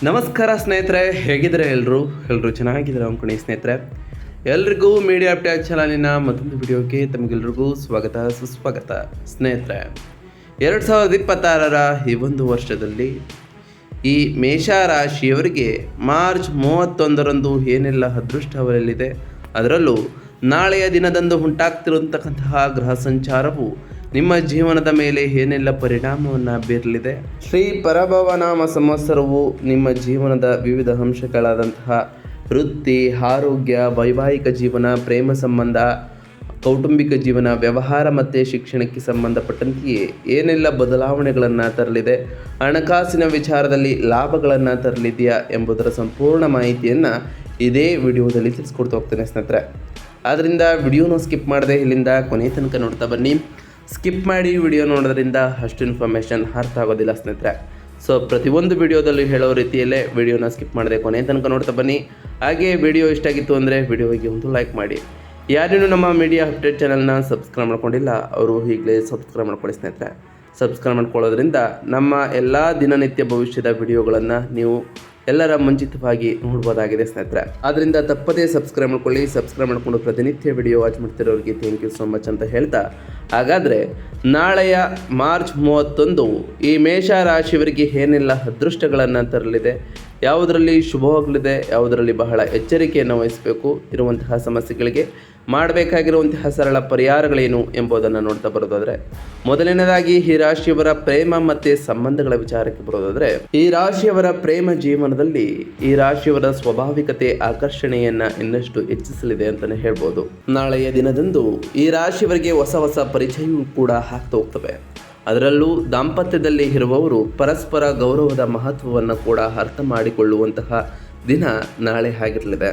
ನಮಸ್ಕಾರ ಸ್ನೇಹಿತರೆ, ಹೇಗಿದ್ರೆ ಎಲ್ಲರೂ ಚೆನ್ನಾಗಿದ್ದಾರೆ ಅಂದ್ಕೊಂಡು ಸ್ನೇಹಿತರೆ. ಎಲ್ರಿಗೂ ಮೀಡಿಯಾ ಅಪ್ಡೇಟ್ ಚಾನಲಿನ ಮತ್ತೊಂದು ವಿಡಿಯೋಗೆ ತಮಗೆಲ್ರಿಗೂ ಸ್ವಾಗತ ಸುಸ್ವಾಗತ. ಸ್ನೇಹಿತರೆ, 2026ರ ಈ ಒಂದು ವರ್ಷದಲ್ಲಿ ಈ ಮೇಷ ರಾಶಿಯವರಿಗೆ ಮಾರ್ಚ್ 31ರಂದು ಏನೆಲ್ಲ ಅದೃಷ್ಟವರಲ್ಲಿದೆ, ಅದರಲ್ಲೂ ನಾಳೆಯ ದಿನದಂದು ಉಂಟಾಗ್ತಿರುವಂತಕ್ಕಂತಹ ಗ್ರಹ ಸಂಚಾರವು ನಿಮ್ಮ ಜೀವನದ ಮೇಲೆ ಏನೆಲ್ಲ ಪರಿಣಾಮವನ್ನು ಬೀರಲಿದೆ. ಶ್ರೀ ಪರಭವನಾಮ ಸಂವತ್ಸರವು ನಿಮ್ಮ ಜೀವನದ ವಿವಿಧ ಅಂಶಗಳಾದಂತಹ ವೃತ್ತಿ, ಆರೋಗ್ಯ, ವೈವಾಹಿಕ ಜೀವನ, ಪ್ರೇಮ ಸಂಬಂಧ, ಕೌಟುಂಬಿಕ ಜೀವನ, ವ್ಯವಹಾರ ಮತ್ತು ಶಿಕ್ಷಣಕ್ಕೆ ಸಂಬಂಧಪಟ್ಟಂತೆಯೇ ಏನೆಲ್ಲ ಬದಲಾವಣೆಗಳನ್ನು ತರಲಿದೆ, ಹಣಕಾಸಿನ ವಿಚಾರದಲ್ಲಿ ಲಾಭಗಳನ್ನು ತರಲಿದೆಯಾ ಎಂಬುದರ ಸಂಪೂರ್ಣ ಮಾಹಿತಿಯನ್ನು ಇದೇ ವಿಡಿಯೋದಲ್ಲಿ ತಿಳಿಸ್ಕೊಡ್ತಾ ಹೋಗ್ತೇನೆ ಸ್ನೇಹಿತರೆ. ಆದ್ದರಿಂದ ವಿಡಿಯೋನ ಸ್ಕಿಪ್ ಮಾಡದೆ ಇಲ್ಲಿಂದ ಕೊನೆ ತನಕ ನೋಡ್ತಾ ಬನ್ನಿ. ಸ್ಕಿಪ್ ಮಾಡಿ ವಿಡಿಯೋ ನೋಡೋದ್ರಿಂದ ಅಷ್ಟು ಇನ್ಫಾರ್ಮೇಷನ್ ಅರ್ಥ ಆಗೋದಿಲ್ಲ ಸ್ನೇಹಿತರೆ. ಸೊ ಪ್ರತಿಯೊಂದು ವಿಡಿಯೋದಲ್ಲಿ ಹೇಳೋ ರೀತಿಯಲ್ಲೇ ವಿಡಿಯೋನ ಸ್ಕಿಪ್ ಮಾಡದೆ ಕೊನೆ ತನಕ ನೋಡ್ತಾ ಬನ್ನಿ. ಹಾಗೆ ವಿಡಿಯೋ ಇಷ್ಟ ಆಗಿತ್ತು ಅಂದರೆ ವಿಡಿಯೋಗೆ ಒಂದು ಲೈಕ್ ಮಾಡಿ. ಯಾರೇನು ನಮ್ಮ ಮೀಡಿಯಾ ಅಪ್ಡೇಟ್ ಚಾನಲ್ನ ಸಬ್ಸ್ಕ್ರೈಬ್ ಮಾಡ್ಕೊಂಡಿಲ್ಲ ಅವರು ಈಗಲೇ ಸಬ್ಸ್ಕ್ರೈಬ್ ಮಾಡ್ಕೊಳ್ಳಿ ಸ್ನೇಹಿತರೆ. ಸಬ್ಸ್ಕ್ರೈಬ್ ಮಾಡ್ಕೊಳ್ಳೋದ್ರಿಂದ ನಮ್ಮ ಎಲ್ಲ ದಿನನಿತ್ಯ ಭವಿಷ್ಯದ ವಿಡಿಯೋಗಳನ್ನು ನೀವು ಎಲ್ಲರ ಮುಂಚಿತವಾಗಿ ನೋಡ್ಬೋದಾಗಿದೆ ಸ್ನೇಹಿತರೆ. ಆದ್ದರಿಂದ ತಪ್ಪದೇ ಸಬ್ಸ್ಕ್ರೈಬ್ ಮಾಡ್ಕೊಳ್ಳಿ. ಸಬ್ಸ್ಕ್ರೈಬ್ ಮಾಡಿಕೊಂಡು ಪ್ರತಿನಿತ್ಯ ವಿಡಿಯೋ ವಾಚ್ ಮಾಡ್ತಿರೋರಿಗೆ ಥ್ಯಾಂಕ್ ಯು ಸೋ ಮಚ್ ಅಂತ ಹೇಳ್ತಾ, ಹಾಗಾದರೆ ನಾಳೆಯ ಮಾರ್ಚ್ 31 ಈ ಮೇಷ ರಾಶಿಯವರಿಗೆ ಏನೆಲ್ಲ ಅದೃಷ್ಟಗಳನ್ನು ತರಲಿದೆ, ಯಾವುದರಲ್ಲಿ ಶುಭವಾಗಲಿದೆ, ಯಾವುದರಲ್ಲಿ ಬಹಳ ಎಚ್ಚರಿಕೆಯನ್ನು ವಹಿಸಬೇಕು, ಇರುವಂತಹ ಸಮಸ್ಯೆಗಳಿಗೆ ಮಾಡಬೇಕಾಗಿರುವಂತಹ ಸರಳ ಪರಿಹಾರಗಳೇನು ಎಂಬುದನ್ನು ನೋಡ್ತಾ ಬರೋದಾದರೆ, ಮೊದಲನೇದಾಗಿ ಈ ರಾಶಿಯವರ ಪ್ರೇಮ ಮತ್ತು ಸಂಬಂಧಗಳ ವಿಚಾರಕ್ಕೆ ಬರೋದಾದರೆ, ಈ ರಾಶಿಯವರ ಪ್ರೇಮ ಜೀವನದಲ್ಲಿ ಈ ರಾಶಿಯವರ ಸ್ವಾಭಾವಿಕತೆ ಆಕರ್ಷಣೆಯನ್ನು ಇನ್ನಷ್ಟು ಹೆಚ್ಚಿಸಲಿದೆ ಅಂತಲೇ ಹೇಳ್ಬೋದು. ನಾಳೆಯ ದಿನದಂದು ಈ ರಾಶಿಯವರಿಗೆ ಹೊಸ ಹೊಸ ಪರಿಚಯವೂ ಕೂಡ ಆಗ್ತಾ ಹೋಗ್ತವೆ. ಅದರಲ್ಲೂ ದಾಂಪತ್ಯದಲ್ಲಿ ಇರುವವರು ಪರಸ್ಪರ ಗೌರವದ ಮಹತ್ವವನ್ನು ಕೂಡ ಅರ್ಥ ಮಾಡಿಕೊಳ್ಳುವಂತಹ ದಿನ ನಾಳೆ ಆಗಿರಲಿದೆ.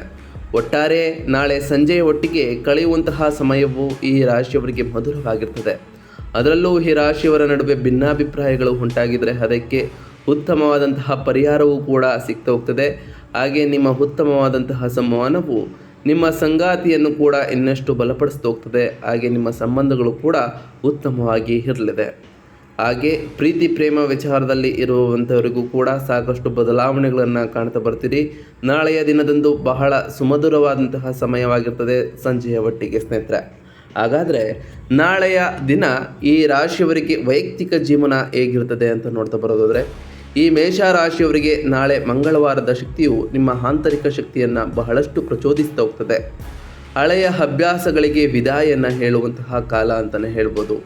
ಒಟ್ಟಾರೆ ನಾಳೆ ಸಂಜೆಯ ಒಟ್ಟಿಗೆ ಕಳೆಯುವಂತಹ ಸಮಯವು ಈ ರಾಶಿಯವರಿಗೆ ಮಧುರವಾಗಿರ್ತದೆ. ಅದರಲ್ಲೂ ಈ ರಾಶಿಯವರ ನಡುವೆ ಭಿನ್ನಾಭಿಪ್ರಾಯಗಳು ಉಂಟಾಗಿದ್ದರೆ ಅದಕ್ಕೆ ಉತ್ತಮವಾದಂತಹ ಪರಿಹಾರವೂ ಕೂಡ ಸಿಗ್ತಾ ಹೋಗ್ತದೆ. ಹಾಗೆ ನಿಮ್ಮ ಉತ್ತಮವಾದಂತಹ ಸಂವಹನವು ನಿಮ್ಮ ಸಂಗಾತಿಯನ್ನು ಕೂಡ ಇನ್ನಷ್ಟು ಬಲಪಡಿಸ್ತಾ ಹೋಗ್ತದೆ. ಹಾಗೆ ನಿಮ್ಮ ಸಂಬಂಧಗಳು ಕೂಡ ಉತ್ತಮವಾಗಿ ಇರಲಿದೆ. ಹಾಗೆ ಪ್ರೀತಿ ಪ್ರೇಮ ವಿಚಾರದಲ್ಲಿ ಇರುವಂಥವರಿಗೂ ಕೂಡ ಸಾಕಷ್ಟು ಬದಲಾವಣೆಗಳನ್ನು ಕಾಣ್ತಾ ಬರ್ತೀರಿ. ನಾಳೆಯ ದಿನದಂದು ಬಹಳ ಸುಮಧುರವಾದಂತಹ ಸಮಯವಾಗಿರ್ತದೆ ಸಂಜೆಯ ಒಟ್ಟಿಗೆ ಸ್ನೇಹಿತರೆ. ಹಾಗಾದರೆ ನಾಳೆಯ ದಿನ ಈ ರಾಶಿಯವರಿಗೆ ವೈಯಕ್ತಿಕ ಜೀವನ ಹೇಗಿರ್ತದೆ ಅಂತ ನೋಡ್ತಾ ಬರೋದಾದರೆ, ಈ ಮೇಷ ರಾಶಿಯವರಿಗೆ ನಾಳೆ ಮಂಗಳವಾರದ ಶಕ್ತಿಯು ನಿಮ್ಮ ಆಂತರಿಕ ಶಕ್ತಿಯನ್ನು ಬಹಳಷ್ಟು ಪ್ರಚೋದಿಸ್ತಾ ಹೋಗ್ತದೆ. ಹಳೆಯ ಅಭ್ಯಾಸಗಳಿಗೆ ವಿದಾಯನ್ನು ಹೇಳುವಂತಹ ಕಾಲ ಅಂತಲೇ ಹೇಳ್ಬೋದು.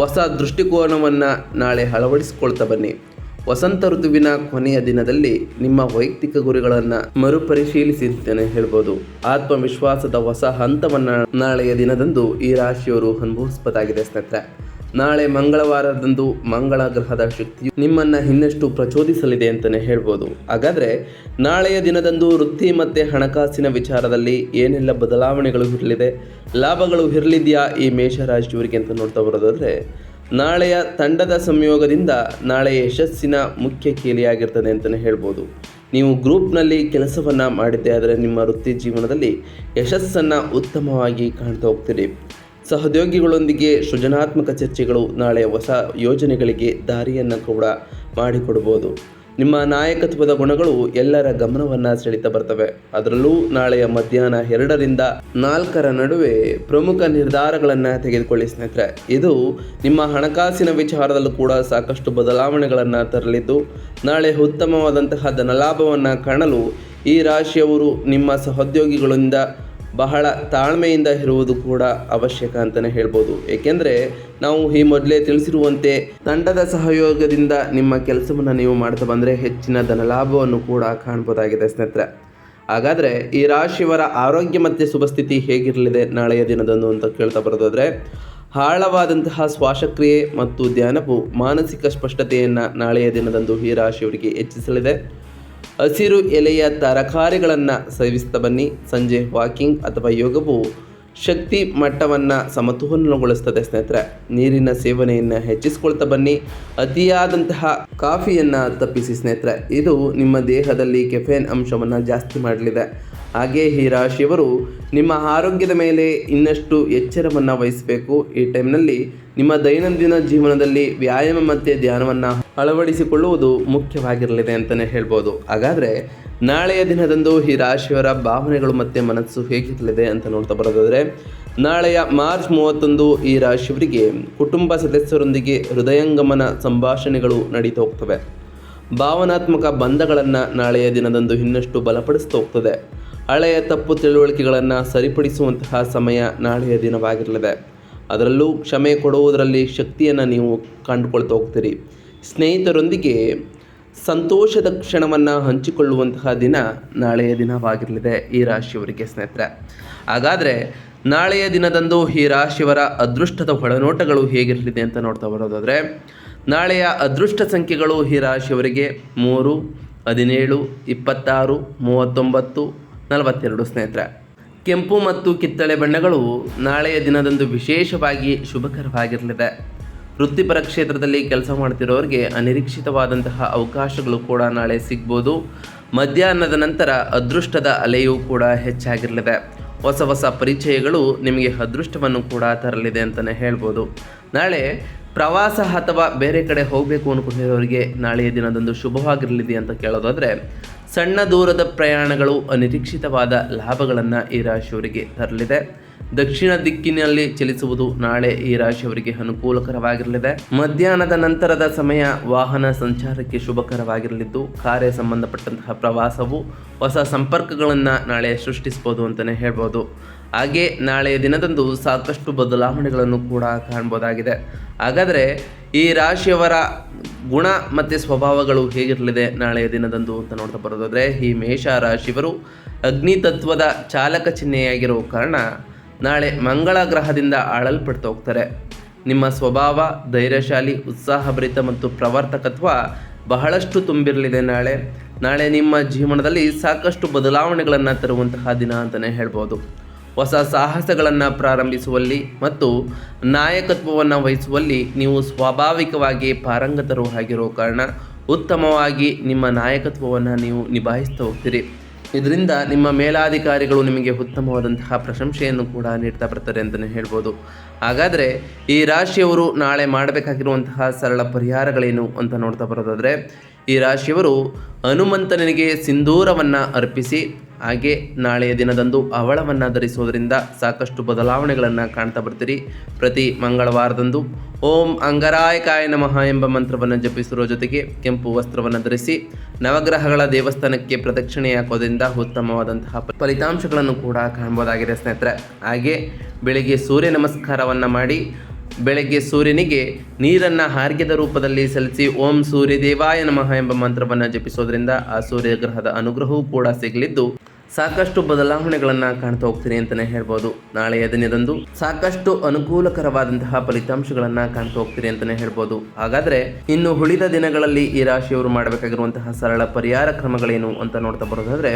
ಹೊಸ ದೃಷ್ಟಿಕೋನವನ್ನು ನಾಳೆ ಅಳವಡಿಸಿಕೊಳ್ತಾ ಬನ್ನಿ. ವಸಂತ ಋತುವಿನ ಕೊನೆಯ ದಿನದಲ್ಲಿ ನಿಮ್ಮ ವೈಯಕ್ತಿಕ ಗುರಿಗಳನ್ನು ಮರುಪರಿಶೀಲಿಸಿ ಅಂತಲೇ ಹೇಳ್ಬೋದು. ಆತ್ಮವಿಶ್ವಾಸದ ಹೊಸ ಹಂತವನ್ನು ನಾಳೆಯ ದಿನದಂದು ಈ ರಾಶಿಯವರು ಅನುಭವಿಸಬಹುದಾಗಿದೆ ಸ್ನೇಹಿತರೆ. ನಾಳೆ ಮಂಗಳವಾರದಂದು ಮಂಗಳ ಗ್ರಹದ ಶಕ್ತಿಯು ನಿಮ್ಮನ್ನು ಇನ್ನಷ್ಟು ಪ್ರಚೋದಿಸಲಿದೆ ಅಂತಲೇ ಹೇಳ್ಬೋದು. ಹಾಗಾದರೆ ನಾಳೆಯ ದಿನದಂದು ವೃತ್ತಿ ಮತ್ತು ಹಣಕಾಸಿನ ವಿಚಾರದಲ್ಲಿ ಏನೆಲ್ಲ ಬದಲಾವಣೆಗಳು ಇರಲಿದೆ, ಲಾಭಗಳು ಇರಲಿದೆಯಾ ಈ ಮೇಷರಾಶಿಯವರಿಗೆ ಅಂತ ನೋಡ್ತಾ ಬರೋದಾದರೆ, ನಾಳೆಯ ತಂಡದ ಸಂಯೋಗದಿಂದ ನಾಳೆ ಯಶಸ್ಸಿನ ಮುಖ್ಯ ಕೀಲಿಯಾಗಿರ್ತದೆ ಅಂತಲೇ ಹೇಳ್ಬೋದು. ನೀವು ಗ್ರೂಪ್ನಲ್ಲಿ ಕೆಲಸವನ್ನು ಮಾಡಿದ್ದೆ ಆದರೆ ನಿಮ್ಮ ವೃತ್ತಿ ಜೀವನದಲ್ಲಿ ಯಶಸ್ಸನ್ನು ಉತ್ತಮವಾಗಿ ಕಾಣ್ತಾ ಹೋಗ್ತೀರಿ. ಸಹೋದ್ಯೋಗಿಗಳೊಂದಿಗೆ ಸೃಜನಾತ್ಮಕ ಚರ್ಚೆಗಳು ನಾಳೆ ಹೊಸ ಯೋಜನೆಗಳಿಗೆ ದಾರಿಯನ್ನು ಕೂಡ ಮಾಡಿಕೊಡ್ಬೋದು. ನಿಮ್ಮ ನಾಯಕತ್ವದ ಗುಣಗಳು ಎಲ್ಲರ ಗಮನವನ್ನು ಸೆಳೀತಾ ಬರ್ತವೆ. ಅದರಲ್ಲೂ ನಾಳೆಯ ಮಧ್ಯಾಹ್ನ 2ರಿಂದ 4 ನಡುವೆ ಪ್ರಮುಖ ನಿರ್ಧಾರಗಳನ್ನು ತೆಗೆದುಕೊಳ್ಳಿ ಸ್ನೇಹಿತರೆ. ಇದು ನಿಮ್ಮ ಹಣಕಾಸಿನ ವಿಚಾರದಲ್ಲೂ ಕೂಡ ಸಾಕಷ್ಟು ಬದಲಾವಣೆಗಳನ್ನು ತರಲಿದ್ದು, ನಾಳೆ ಉತ್ತಮವಾದಂತಹ ಧನಲಾಭವನ್ನು ಕಾಣಲು ಈ ರಾಶಿಯವರು ನಿಮ್ಮ ಸಹೋದ್ಯೋಗಿಗಳಿಂದ ಬಹಳ ತಾಳ್ಮೆಯಿಂದ ಇರುವುದು ಕೂಡ ಅವಶ್ಯಕ ಅಂತಲೇ ಹೇಳ್ಬೋದು. ಏಕೆಂದರೆ ನಾವು ಈ ಮೊದಲೇ ತಿಳಿಸಿರುವಂತೆ ತಂಡದ ಸಹಯೋಗದಿಂದ ನಿಮ್ಮ ಕೆಲಸವನ್ನು ನೀವು ಮಾಡ್ತಾ ಬಂದರೆ ಹೆಚ್ಚಿನ ಧನಲಾಭವನ್ನು ಕೂಡ ಕಾಣ್ಬೋದಾಗಿದೆ ಸ್ನೇಹಿತರೆ. ಹಾಗಾದರೆ ಈ ರಾಶಿಯವರ ಆರೋಗ್ಯ ಮತ್ತು ಶುಭಸ್ಥಿತಿ ಹೇಗಿರಲಿದೆ ನಾಳೆಯ ದಿನದಂದು ಅಂತ ಕೇಳ್ತಾ ಬರೋದಾದರೆ, ಆಳವಾದಂತಹ ಶ್ವಾಸಕ್ರಿಯೆ ಮತ್ತು ಧ್ಯಾನವು ಮಾನಸಿಕ ಸ್ಪಷ್ಟತೆಯನ್ನು ನಾಳೆಯ ದಿನದಂದು ಈ ರಾಶಿಯವರಿಗೆ ಹೆಚ್ಚಿಸಲಿದೆ. ಹಸಿರು ಎಲೆಯ ತರಕಾರಿಗಳನ್ನು ಸೇವಿಸ್ತಾ ಬನ್ನಿ. ಸಂಜೆ ವಾಕಿಂಗ್ ಅಥವಾ ಯೋಗವು ಶಕ್ತಿ ಮಟ್ಟವನ್ನು ಸಮತೋಲನಗೊಳಿಸ್ತದೆ ಸ್ನೇಹಿತರೆ. ನೀರಿನ ಸೇವನೆಯನ್ನು ಹೆಚ್ಚಿಸ್ಕೊಳ್ತಾ ಬನ್ನಿ. ಅತಿಯಾದಂತಹ ಕಾಫಿಯನ್ನು ತಪ್ಪಿಸಿ ಸ್ನೇಹಿತರೆ. ಇದು ನಿಮ್ಮ ದೇಹದಲ್ಲಿ ಕೆಫೆನ್ ಅಂಶವನ್ನು ಜಾಸ್ತಿ ಮಾಡಲಿದೆ. ಹಾಗೆ ಈ ರಾಶಿಯವರು ನಿಮ್ಮ ಆರೋಗ್ಯದ ಮೇಲೆ ಇನ್ನಷ್ಟು ಎಚ್ಚರವನ್ನು ವಹಿಸಬೇಕು. ಈ ಟೈಮ್ನಲ್ಲಿ ನಿಮ್ಮ ದೈನಂದಿನ ಜೀವನದಲ್ಲಿ ವ್ಯಾಯಾಮ ಮತ್ತು ಧ್ಯಾನವನ್ನು ಅಳವಡಿಸಿಕೊಳ್ಳುವುದು ಮುಖ್ಯವಾಗಿರಲಿದೆ ಅಂತಲೇ ಹೇಳ್ಬೋದು. ಹಾಗಾದರೆ ನಾಳೆಯ ದಿನದಂದು ಈ ರಾಶಿಯವರ ಭಾವನೆಗಳು ಮತ್ತು ಮನಸ್ಸು ಹೇಗಿರಲಿದೆ ಅಂತ ನೋಡ್ತಾ ಬರೋದಾದರೆ, ನಾಳೆಯ ಮಾರ್ಚ್ 31 ಈ ರಾಶಿಯವರಿಗೆ ಕುಟುಂಬ ಸದಸ್ಯರೊಂದಿಗೆ ಹೃದಯಂಗಮನ ಸಂಭಾಷಣೆಗಳು ನಡೀತಾ ಹೋಗ್ತವೆ. ಭಾವನಾತ್ಮಕ ಬಂಧಗಳನ್ನು ನಾಳೆಯ ದಿನದಂದು ಇನ್ನಷ್ಟು ಬಲಪಡಿಸ್ತಾ ಹೋಗ್ತದೆ. ಹಳೆಯ ತಪ್ಪು ತಿಳುವಳಿಕೆಗಳನ್ನು ಸರಿಪಡಿಸುವಂತಹ ಸಮಯ ನಾಳೆಯ ದಿನವಾಗಿರಲಿದೆ. ಅದರಲ್ಲೂ ಕ್ಷಮೆ ಕೊಡುವುದರಲ್ಲಿ ಶಕ್ತಿಯನ್ನು ನೀವು ಕಂಡುಕೊಳ್ತಾ ಹೋಗ್ತೀರಿ. ಸ್ನೇಹಿತರೊಂದಿಗೆ ಸಂತೋಷದ ಕ್ಷಣವನ್ನು ಹಂಚಿಕೊಳ್ಳುವಂತಹ ದಿನ ನಾಳೆಯ ದಿನವಾಗಿರಲಿದೆ ಈ ರಾಶಿಯವರಿಗೆ ಸ್ನೇಹಿತರೆ. ಹಾಗಾದರೆ ನಾಳೆಯ ದಿನದಂದು ಈ ರಾಶಿಯವರ ಅದೃಷ್ಟದ ಒಳನೋಟಗಳು ಹೇಗಿರಲಿದೆ ಅಂತ ನೋಡ್ತಾ ಬರೋದಾದರೆ, ನಾಳೆಯ ಅದೃಷ್ಟ ಸಂಖ್ಯೆಗಳು ಈ ರಾಶಿಯವರಿಗೆ 3, 17, 26, 39, 42 ಸ್ನೇಹಿತರೆ. ಕೆಂಪು ಮತ್ತು ಕಿತ್ತಳೆ ಬಣ್ಣಗಳು ನಾಳೆಯ ದಿನದಂದು ವಿಶೇಷವಾಗಿ ಶುಭಕರವಾಗಿರಲಿದೆ. ವೃತ್ತಿಪರ ಕ್ಷೇತ್ರದಲ್ಲಿ ಕೆಲಸ ಮಾಡ್ತಿರೋರಿಗೆ ಅನಿರೀಕ್ಷಿತವಾದಂತಹ ಅವಕಾಶಗಳು ಕೂಡ ನಾಳೆ ಸಿಗ್ಬೋದು. ಮಧ್ಯಾಹ್ನದ ನಂತರ ಅದೃಷ್ಟದ ಅಲೆಯೂ ಕೂಡ ಹೆಚ್ಚಾಗಿರಲಿದೆ. ಹೊಸ ಹೊಸ ಪರಿಚಯಗಳು ನಿಮಗೆ ಅದೃಷ್ಟವನ್ನು ಕೂಡ ತರಲಿದೆ ಅಂತಲೇ ಹೇಳ್ಬೋದು. ನಾಳೆ ಪ್ರವಾಸ ಅಥವಾ ಬೇರೆ ಕಡೆ ಹೋಗಬೇಕು ಅಂದ್ಕೊಂಡಿರೋರಿಗೆ ನಾಳೆಯ ದಿನದಂದು ಶುಭವಾಗಿರಲಿದೆ ಅಂತ ಕೇಳೋದಾದರೆ, ಸಣ್ಣ ದೂರದ ಪ್ರಯಾಣಗಳು ಅನಿರೀಕ್ಷಿತವಾದ ಲಾಭಗಳನ್ನು ಈ ರಾಶಿಯವರಿಗೆ ತರಲಿದೆ. ದಕ್ಷಿಣ ದಿಕ್ಕಿನಲ್ಲಿ ಚಲಿಸುವುದು ನಾಳೆ ಈ ರಾಶಿಯವರಿಗೆ ಅನುಕೂಲಕರವಾಗಿರಲಿದೆ. ಮಧ್ಯಾಹ್ನದ ನಂತರದ ಸಮಯ ವಾಹನ ಸಂಚಾರಕ್ಕೆ ಶುಭಕರವಾಗಿರಲಿದ್ದು, ಕಾರ್ಯ ಸಂಬಂಧಪಟ್ಟಂತಹ ಪ್ರವಾಸವು ಹೊಸ ಸಂಪರ್ಕಗಳನ್ನು ನಾಳೆ ಸೃಷ್ಟಿಸ್ಬೋದು ಅಂತಲೇ ಹೇಳ್ಬೋದು. ಹಾಗೆ ನಾಳೆಯ ದಿನದಂದು ಸಾಕಷ್ಟು ಬದಲಾವಣೆಗಳನ್ನು ಕೂಡ ಕಾಣ್ಬೋದಾಗಿದೆ. ಹಾಗಾದರೆ ಈ ರಾಶಿಯವರ ಗುಣ ಮತ್ತು ಸ್ವಭಾವಗಳು ಹೇಗಿರಲಿದೆ ನಾಳೆಯ ದಿನದಂದು ಅಂತ ನೋಡ್ತಾ ಬರೋದಾದರೆ, ಈ ಮೇಷ ರಾಶಿಯವರು ಅಗ್ನಿ ತತ್ವದ ಚಾಲಕ ಚಿಹ್ನೆಯಾಗಿರೋ ಕಾರಣ ನಾಳೆ ಮಂಗಳ ಗ್ರಹದಿಂದ ಆಳಲ್ಪಡ್ತಾ ಹೋಗ್ತಾರೆ. ನಿಮ್ಮ ಸ್ವಭಾವ ಧೈರ್ಯಶಾಲಿ, ಉತ್ಸಾಹಭರಿತ ಮತ್ತು ಪ್ರವರ್ತಕತ್ವ ಬಹಳಷ್ಟು ತುಂಬಿರಲಿದೆ. ನಾಳೆ ನಿಮ್ಮ ಜೀವನದಲ್ಲಿ ಸಾಕಷ್ಟು ಬದಲಾವಣೆಗಳನ್ನು ತರುವಂತಹ ದಿನ ಅಂತಲೇ ಹೇಳ್ಬೋದು. ಹೊಸ ಸಾಹಸಗಳನ್ನು ಪ್ರಾರಂಭಿಸುವಲ್ಲಿ ಮತ್ತು ನಾಯಕತ್ವವನ್ನು ವಹಿಸುವಲ್ಲಿ ನೀವು ಸ್ವಾಭಾವಿಕವಾಗಿ ಪಾರಂಗತರು ಆಗಿರೋ ಕಾರಣ ಉತ್ತಮವಾಗಿ ನಿಮ್ಮ ನಾಯಕತ್ವವನ್ನು ನೀವು ನಿಭಾಯಿಸ್ತಾ ಹೋಗ್ತೀರಿ. ಇದರಿಂದ ನಿಮ್ಮ ಮೇಲಾಧಿಕಾರಿಗಳು ನಿಮಗೆ ಉತ್ತಮವಾದಂತಹ ಪ್ರಶಂಸೆಯನ್ನು ಕೂಡ ನೀಡ್ತಾ ಬರ್ತಾರೆ ಅಂತಲೇ ಹೇಳ್ಬೋದು. ಹಾಗಾದರೆ ಈ ರಾಶಿಯವರು ನಾಳೆ ಮಾಡಬೇಕಾಗಿರುವಂತಹ ಸರಳ ಪರಿಹಾರಗಳೇನು ಅಂತ ನೋಡ್ತಾ ಬರೋದಾದರೆ, ಈ ರಾಶಿಯವರು ಹನುಮಂತನಿಗೆ ಸಿಂಧೂರವನ್ನು ಅರ್ಪಿಸಿ ಹಾಗೆ ನಾಳೆಯ ದಿನದಂದು ಹವಳವನ್ನು ಧರಿಸೋದ್ರಿಂದ ಸಾಕಷ್ಟು ಬದಲಾವಣೆಗಳನ್ನು ಕಾಣ್ತಾ ಬರ್ತೀರಿ. ಪ್ರತಿ ಮಂಗಳವಾರದಂದು ಓಂ ಅಂಗರಾಯಕಾಯ ನಮಃ ಎಂಬ ಮಂತ್ರವನ್ನು ಜಪಿಸಿರೋ ಜೊತೆಗೆ ಕೆಂಪು ವಸ್ತ್ರವನ್ನು ಧರಿಸಿ ನವಗ್ರಹಗಳ ದೇವಸ್ಥಾನಕ್ಕೆ ಪ್ರದಕ್ಷಿಣೆ ಹಾಕೋದ್ರಿಂದ ಉತ್ತಮವಾದಂತಹ ಫಲಿತಾಂಶಗಳನ್ನು ಕೂಡ ಕಾಣ್ಬೋದಾಗಿದೆ ಸ್ನೇಹಿತರೆ. ಹಾಗೆ ಬೆಳಿಗ್ಗೆ ಸೂರ್ಯ ನಮಸ್ಕಾರವನ್ನು ಮಾಡಿ ಬೆಳಗ್ಗೆ ಸೂರ್ಯನಿಗೆ ನೀರನ್ನು ಹಾರ್ಗ್ಯದ ರೂಪದಲ್ಲಿ ಸಲ್ಲಿಸಿ ಓಂ ಸೂರ್ಯದೇವಾಯ ನಮಃ ಎಂಬ ಮಂತ್ರವನ್ನು ಜಪಿಸೋದ್ರಿಂದ ಆ ಸೂರ್ಯಗ್ರಹದ ಅನುಗ್ರಹವೂ ಕೂಡ ಸಿಗಲಿದ್ದು ಸಾಕಷ್ಟು ಬದಲಾವಣೆಗಳನ್ನು ಕಾಣ್ತಾ ಹೋಗ್ತೀನಿ ಅಂತಲೇ ಹೇಳ್ಬೋದು. ನಾಳೆಯ ದಿನದಂದು ಸಾಕಷ್ಟು ಅನುಕೂಲಕರವಾದಂತಹ ಫಲಿತಾಂಶಗಳನ್ನು ಕಾಣ್ತಾ ಹೋಗ್ತೀರಿ ಅಂತಲೇ ಹೇಳ್ಬೋದು. ಹಾಗಾದರೆ ಇನ್ನು ಉಳಿದ ದಿನಗಳಲ್ಲಿ ಈ ರಾಶಿಯವರು ಮಾಡಬೇಕಾಗಿರುವಂತಹ ಸರಳ ಪರಿಹಾರ ಕ್ರಮಗಳೇನು ಅಂತ ನೋಡ್ತಾ ಬರೋದಾದರೆ,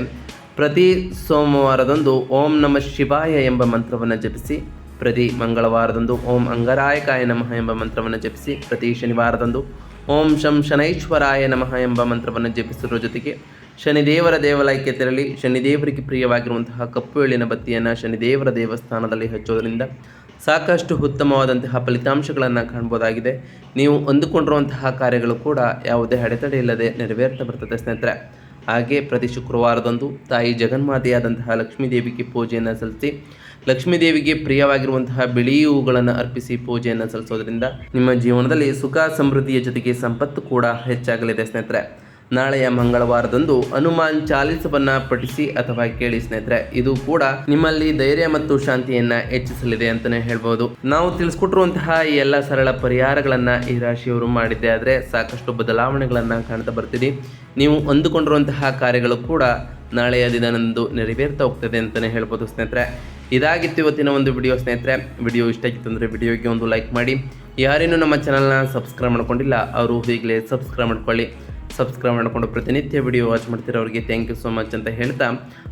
ಪ್ರತಿ ಸೋಮವಾರದಂದು ಓಂ ನಮಃ ಶಿವಾಯ ಎಂಬ ಮಂತ್ರವನ್ನು ಜಪಿಸಿ, ಪ್ರತಿ ಮಂಗಳವಾರದಂದು ಓಂ ಅಂಗರಾಯಕಾಯ ನಮಃ ಎಂಬ ಮಂತ್ರವನ್ನು ಜಪಿಸಿ, ಪ್ರತಿ ಶನಿವಾರದಂದು ಓಂ ಶಂ ಶನೈಶ್ವರಾಯ ನಮಃ ಎಂಬ ಮಂತ್ರವನ್ನು ಜಪಿಸಿರೋ ಜೊತೆಗೆ ಶನಿದೇವರ ದೇವಾಲಯಕ್ಕೆ ತೆರಳಿ ಶನಿದೇವರಿಗೆ ಪ್ರಿಯವಾಗಿರುವಂತಹ ಕಪ್ಪು ಎಳ್ಳಿನ ಬತ್ತಿಯನ್ನು ಶನಿದೇವರ ದೇವಸ್ಥಾನದಲ್ಲಿ ಹಚ್ಚೋದ್ರಿಂದ ಸಾಕಷ್ಟು ಉತ್ತಮವಾದಂತಹ ಫಲಿತಾಂಶಗಳನ್ನು ಕಾಣ್ಬೋದಾಗಿದೆ. ನೀವು ಅಂದುಕೊಂಡಿರುವಂತಹ ಕಾರ್ಯಗಳು ಕೂಡ ಯಾವುದೇ ಅಡೆತಡೆ ಇಲ್ಲದೆ ನೆರವೇರ್ತಾ ಬರ್ತದೆ ಸ್ನೇಹಿತರೆ. ಹಾಗೆ ಪ್ರತಿ ಶುಕ್ರವಾರದಂದು ತಾಯಿ ಜಗನ್ಮಾತೆಯಾದಂತಹ ಲಕ್ಷ್ಮೀದೇವಿಗೆ ಪೂಜೆಯನ್ನು ಸಲ್ಲಿಸಿ ಲಕ್ಷ್ಮೀದೇವಿಗೆ ಪ್ರಿಯವಾಗಿರುವಂತಹ ಬಿಳಿ ಹೂಗಳನ್ನು ಅರ್ಪಿಸಿ ಪೂಜೆಯನ್ನು ಸಲ್ಲಿಸೋದ್ರಿಂದ ನಿಮ್ಮ ಜೀವನದಲ್ಲಿ ಸುಖ ಸಮೃದ್ಧಿಯ ಜೊತೆಗೆ ಸಂಪತ್ತು ಕೂಡ ಹೆಚ್ಚಾಗಲಿದೆ ಸ್ನೇಹಿತರೆ. ನಾಳೆಯ ಮಂಗಳವಾರದಂದು ಹನುಮಾನ್ ಚಾಲಿಸವನ್ನು ಪಠಿಸಿ ಅಥವಾ ಕೇಳಿ ಸ್ನೇಹಿತರೆ. ಇದು ಕೂಡ ನಿಮ್ಮಲ್ಲಿ ಧೈರ್ಯ ಮತ್ತು ಶಾಂತಿಯನ್ನು ಹೆಚ್ಚಿಸಲಿದೆ ಅಂತಲೇ ಹೇಳ್ಬೋದು. ನಾವು ತಿಳಿಸ್ಕೊಟ್ಟಿರುವಂತಹ ಈ ಎಲ್ಲ ಸರಳ ಪರಿಹಾರಗಳನ್ನು ಈ ರಾಶಿಯವರು ಮಾಡಿದ್ದೆ ಆದರೆ ಸಾಕಷ್ಟು ಬದಲಾವಣೆಗಳನ್ನು ಕಾಣ್ತಾ ಬರ್ತೀರಿ. ನೀವು ಅಂದುಕೊಂಡಿರುವಂತಹ ಕಾರ್ಯಗಳು ಕೂಡ ನಾಳೆಯ ದಿನದಂದು ನೆರವೇರ್ತಾ ಹೋಗ್ತದೆ ಅಂತಲೇ ಹೇಳ್ಬೋದು ಸ್ನೇಹಿತರೆ. ಇದಾಗಿತ್ತು ಇವತ್ತಿನ ಒಂದು ವಿಡಿಯೋ ಸ್ನೇಹಿತರೆ. ವಿಡಿಯೋ ಇಷ್ಟ ಆಗಿತ್ತು ಅಂದರೆ ವಿಡಿಯೋಗೆ ಒಂದು ಲೈಕ್ ಮಾಡಿ. ಯಾರೇನೂ ನಮ್ಮ ಚಾನಲ್ನ ಸಬ್ಸ್ಕ್ರೈಬ್ ಮಾಡ್ಕೊಂಡಿಲ್ಲ ಅವರು ಈಗಲೇ ಸಬ್ಸ್ಕ್ರೈಬ್ ಮಾಡ್ಕೊಳ್ಳಿ. ಸಬ್ಸ್ಕ್ರೈಬ್ ಮಾಡಿಕೊಂಡು ಪ್ರತಿನಿತ್ಯ ವಿಡಿಯೋ ವಾಚ್ ಮಾಡ್ತಿರೋರಿಗೆ ಥ್ಯಾಂಕ್ ಯು ಸೋ ಮಚ್ ಅಂತ ಹೇಳ್ತಾ,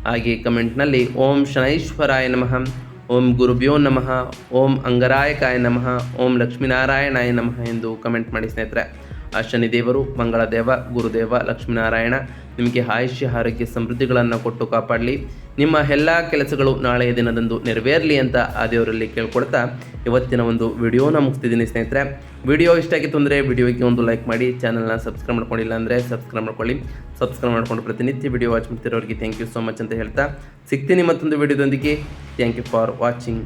ಹಾಗೆ ಕಮೆಂಟ್ನಲ್ಲಿ ಓಂ ಶನೈಶ್ವರಾಯ ನಮಃ, ಓಂ ಗುರುಭ್ಯೋ ನಮಃ, ಓಂ ಅಂಗರಾಯಕಾಯ ನಮಃ, ಓಂ ಲಕ್ಷ್ಮೀನಾರಾಯಣಾಯ ನಮಃ ಎಂದು ಕಮೆಂಟ್ ಮಾಡಿ ಸ್ನೇಹಿತರೆ. ಆ ಶನಿದೇವರು, ಮಂಗಳ ದೇವ, ಗುರುದೇವ, ಲಕ್ಷ್ಮೀನಾರಾಯಣ ನಿಮಗೆ ಆಯುಷ್ಯ ಆರೋಗ್ಯ ಸಮೃದ್ಧಿಗಳನ್ನು ಕೊಟ್ಟು ಕಾಪಾಡಲಿ. ನಿಮ್ಮ ಎಲ್ಲ ಕೆಲಸಗಳು ನಾಳೆಯ ದಿನದಂದು ನೆರವೇರಲಿ ಅಂತ ಆ ದೇವರಲ್ಲಿ ಕೇಳ್ಕೊಡ್ತಾ ಇವತ್ತಿನ ಒಂದು ವಿಡಿಯೋನ ಮುಗಿಸ್ತಿದ್ದೀನಿ ಸ್ನೇಹಿತರೆ. ವಿಡಿಯೋ ಇಷ್ಟ ಆಗಿತ್ತು ಅಂದರೆ ವಿಡಿಯೋಗೆ ಒಂದು ಲೈಕ್ ಮಾಡಿ, ಚಾನಲ್ನ ಸಬ್ಸ್ಕ್ರೈಬ್ ಮಾಡ್ಕೊಂಡಿಲ್ಲ ಅಂದರೆ ಸಬ್ಸ್ಕ್ರೈಬ್ ಮಾಡ್ಕೊಳ್ಳಿ. ಸಬ್ಸ್ಕ್ರೈಬ್ ಮಾಡ್ಕೊಂಡು ಪ್ರತಿನಿತ್ಯ ವಿಡಿಯೋ ವಾಚ್ ಮಾಡ್ತಿರೋರಿಗೆ ಥ್ಯಾಂಕ್ ಯು ಸೋ ಮಚ್ ಅಂತ ಹೇಳ್ತಾ ಸಿಗ್ತೀನಿ ಮತ್ತೊಂದು ವಿಡಿಯೋದೊಂದಿಗೆ. Thank you for watching.